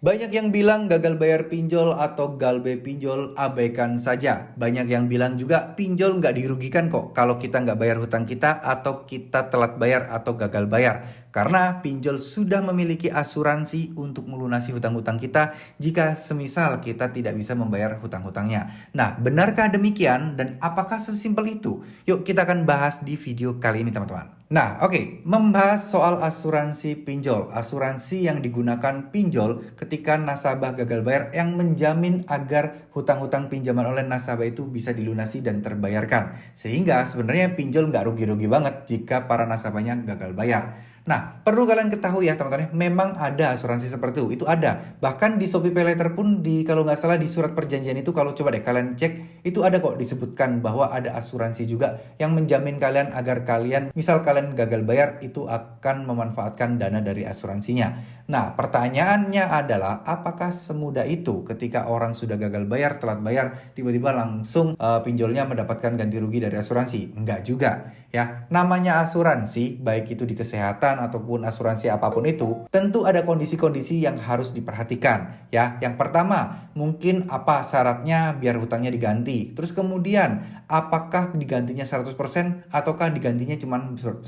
Banyak yang bilang gagal bayar pinjol atau galbe pinjol abaikan saja. Banyak yang bilang juga pinjol nggak dirugikan kok kalau kita nggak bayar hutang kita atau kita telat bayar atau gagal bayar. Karena pinjol sudah memiliki asuransi untuk melunasi hutang-hutang kita jika semisal kita tidak bisa membayar hutang-hutangnya. Nah, benarkah demikian dan apakah sesimpel itu? Yuk kita akan bahas di video kali ini teman-teman. Nah, oke, membahas soal asuransi pinjol. Asuransi yang digunakan pinjol ketika nasabah gagal bayar yang menjamin agar hutang-hutang pinjaman oleh nasabah itu bisa dilunasi dan terbayarkan. Sehingga sebenarnya pinjol nggak rugi-rugi banget jika para nasabahnya gagal bayar. Nah, perlu kalian ketahui ya teman-teman, memang ada asuransi seperti itu ada. Bahkan di Shopee Paylater pun kalau nggak salah di surat perjanjian itu kalau coba deh kalian cek, itu ada kok disebutkan bahwa ada asuransi juga yang menjamin kalian agar kalian, misal kalian gagal bayar, itu akan memanfaatkan dana dari asuransinya. Nah, pertanyaannya adalah apakah semudah itu ketika orang sudah gagal bayar, telat bayar, tiba-tiba langsung pinjolnya mendapatkan ganti rugi dari asuransi? Enggak juga. Ya, namanya asuransi, baik itu di kesehatan ataupun asuransi apapun itu, tentu ada kondisi-kondisi yang harus diperhatikan. Ya, yang pertama, mungkin apa syaratnya biar hutangnya diganti. Terus kemudian, apakah digantinya 100% ataukah digantinya cuma 10%,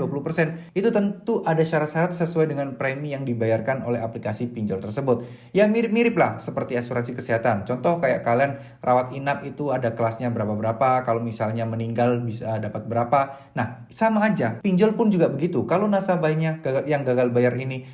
20%? Itu tentu ada syarat-syarat sesuai dengan premi yang dibayarkan oleh aplikasi pinjol tersebut. Ya mirip-mirip lah seperti asuransi kesehatan. Contoh kayak kalian rawat inap itu ada kelasnya berapa-berapa, kalau misalnya meninggal bisa dapat berapa. Nah, sama aja. Pinjol pun juga begitu. Kalau nasabahnya yang gagal bayar ini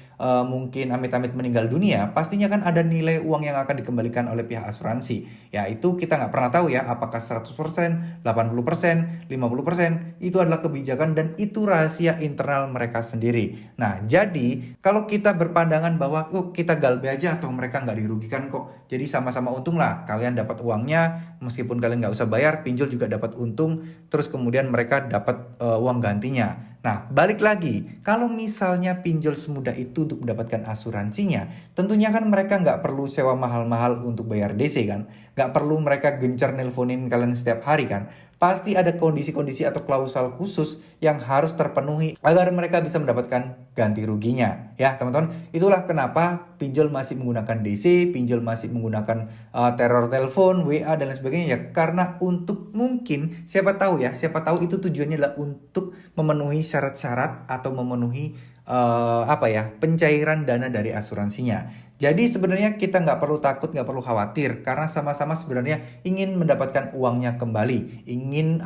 mungkin amit-amit meninggal dunia, pastinya kan ada nilai uang yang akan dikembalikan oleh pihak asuransi. Ya, itu kita nggak pernah tahu ya, apakah 100%, 80%, 50%, itu adalah kebijakan dan itu rahasia internal mereka sendiri. Nah, jadi kalau kita berpandangan bahwa kita galbe aja atau mereka nggak dirugikan kok, jadi sama-sama untung lah. Kalian dapat uangnya, meskipun kalian nggak usah bayar, pinjol juga dapat untung, terus kemudian mereka dapat uang gantinya. Nah, balik lagi, kalau misalnya pinjol semudah itu untuk mendapatkan asuransinya, tentunya kan mereka nggak perlu sewa mahal-mahal untuk bayar DC kan? Nggak perlu mereka gencar nelponin kalian setiap hari kan? Pasti ada kondisi-kondisi atau klausul khusus yang harus terpenuhi agar mereka bisa mendapatkan ganti ruginya. Ya, teman-teman, itulah kenapa pinjol masih menggunakan DC, pinjol masih menggunakan teror telepon, WA, dan lain sebagainya. Ya, karena untuk mungkin, siapa tahu ya, siapa tahu itu tujuannya adalah untuk memenuhi syarat-syarat atau memenuhi pencairan dana dari asuransinya. Jadi sebenarnya kita nggak perlu takut, nggak perlu khawatir karena sama-sama sebenarnya ingin mendapatkan uangnya kembali. Ingin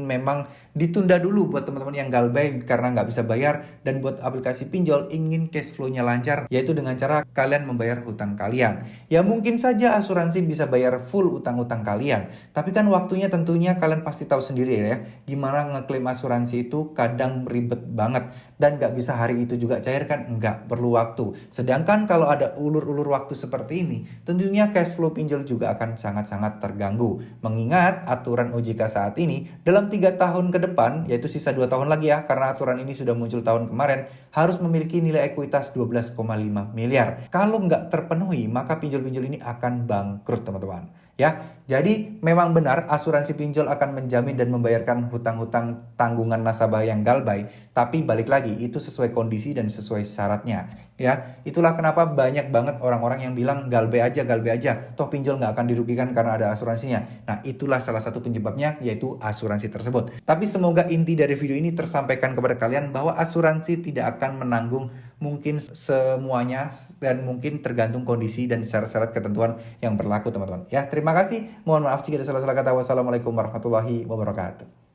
memang ditunda dulu buat teman-teman yang galbay karena nggak bisa bayar, dan buat aplikasi pinjol ingin cash flow-nya lancar, yaitu dengan cara kalian membayar hutang kalian. Ya mungkin saja asuransi bisa bayar full utang-utang kalian, tapi kan waktunya tentunya kalian pasti tahu sendiri ya, gimana ngeklaim asuransi itu kadang ribet banget dan nggak bisa hari itu juga cair kan, nggak perlu waktu. Sedangkan kalau ada ulur-ulur waktu seperti ini, tentunya cash flow pinjol juga akan sangat-sangat terganggu. Mengingat aturan OJK saat ini dalam 3 tahun ke depan, yaitu sisa 2 tahun lagi ya, karena aturan ini sudah muncul tahun kemarin, harus memiliki nilai ekuitas 12,5 miliar. Kalau nggak terpenuhi, maka pinjol-pinjol ini akan bangkrut teman-teman. Ya, jadi memang benar asuransi pinjol akan menjamin dan membayarkan hutang-hutang tanggungan nasabah yang galbay, tapi balik lagi itu sesuai kondisi dan sesuai syaratnya. Ya, itulah kenapa banyak banget orang-orang yang bilang galbay aja, toh pinjol nggak akan dirugikan karena ada asuransinya. Nah, itulah salah satu penyebabnya, yaitu asuransi tersebut. Tapi semoga inti dari video ini tersampaikan kepada kalian bahwa asuransi tidak akan menanggung mungkin semuanya dan mungkin tergantung kondisi dan syarat-syarat ketentuan yang berlaku teman-teman. Ya, terima kasih. Mohon maaf jika ada salah-salah kata. Wassalamualaikum warahmatullahi wabarakatuh.